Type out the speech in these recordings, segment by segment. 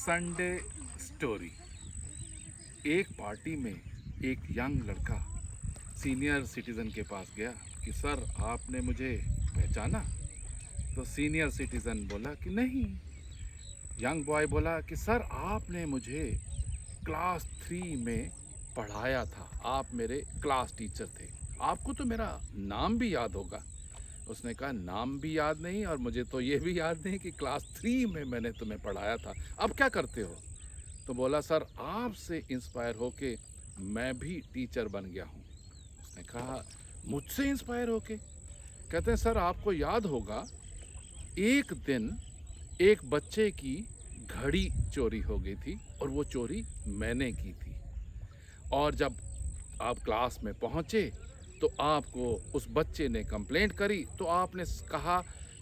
Sunday story. एक party में एक यंग लड़का सीनियर सिटीज़न के पास गया कि सर आपने मुझे पहचाना। तो सीनियर सिटीज़न बोला कि नहीं। यंग बॉय बोला कि सर आपने मुझे क्लास 3 में पढ़ाया था, आप मेरे क्लास टीचर थे, आपको तो मेरा नाम भी याद होगा। उसने कहा नाम भी याद नहीं और मुझे तो ये भी याद नहीं कि क्लास 3 में मैंने तुम्हें पढ़ाया था, अब क्या करते हो? तो बोला सर आपसे इंस्पायर होके मैं भी टीचर बन गया हूँ। उसने कहा मुझसे इंस्पायर होके? कहते हैं सर आपको याद होगा एक दिन एक बच्चे की घड़ी चोरी हो गई थी और वो चोरी मैंने की थी, और जब आप क्लास में पहुँचे तो आपको उस बच्चे ने कंप्लेंट करी तो आपने कहा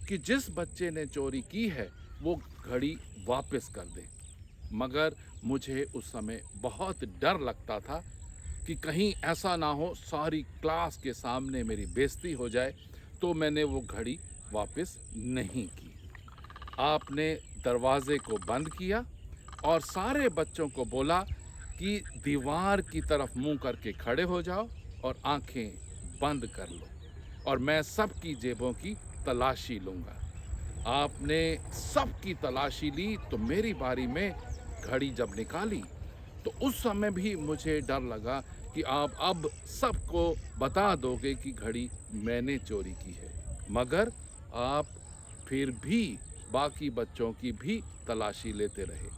कि जिस बच्चे ने चोरी की है वो घड़ी वापस कर दे। मगर मुझे उस समय बहुत डर लगता था कि कहीं ऐसा ना हो सारी क्लास के सामने मेरी बेइज्जती हो जाए, तो मैंने वो घड़ी वापस नहीं की। आपने दरवाजे को बंद किया और सारे बच्चों को बोला कि दीवार की तरफ मुंह करके खड़े हो जाओ और आंखें बंद कर लो और मैं सबकी जेबों की तलाशी लूँगा। आपने सबकी तलाशी ली तो मेरी बारी में घड़ी जब निकाली तो उस समय भी मुझे डर लगा कि आप अब सबको बता दोगे कि घड़ी मैंने चोरी की है। मगर आप फिर भी बाकी बच्चों की भी तलाशी लेते रहे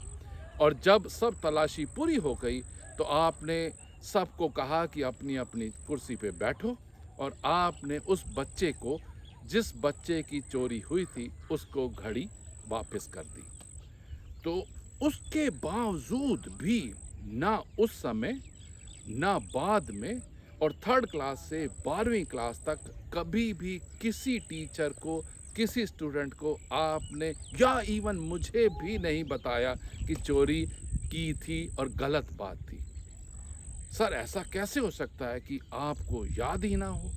और जब सब तलाशी पूरी हो गई तो आपने सबको कहा कि अपनी अपनी कुर्सी पे बैठो और आपने उस बच्चे को जिस बच्चे की चोरी हुई थी उसको घड़ी वापस कर दी। तो उसके बावजूद भी ना उस समय ना बाद में और 3rd क्लास से 12वीं क्लास तक कभी भी किसी टीचर को किसी स्टूडेंट को आपने या इवन मुझे भी नहीं बताया कि चोरी की थी और गलत बात थी। सर ऐसा कैसे हो सकता है कि आपको याद ही ना हो?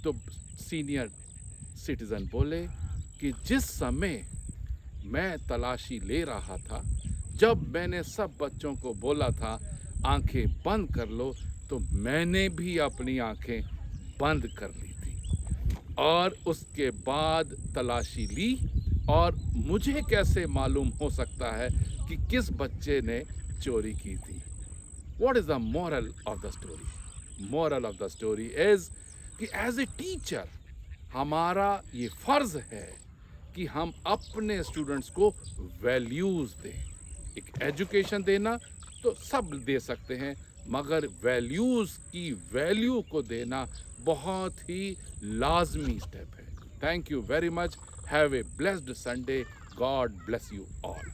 तो सीनियर सिटीजन बोले कि जिस समय मैं तलाशी ले रहा था, जब मैंने सब बच्चों को बोला था आंखें बंद कर लो, तो मैंने भी अपनी आंखें बंद कर ली थी और उसके बाद तलाशी ली और मुझे कैसे मालूम हो सकता है कि किस बच्चे ने चोरी की थी? What is the moral of the story? Moral of the story is कि एज ए टीचर हमारा ये फ़र्ज़ है कि हम अपने स्टूडेंट्स को वैल्यूज़ दें। एक एजुकेशन देना तो सब दे सकते हैं, मगर वैल्यूज़ की वैल्यू को देना बहुत ही लाजमी स्टेप है। Thank you very much. Have a blessed Sunday. God bless you all.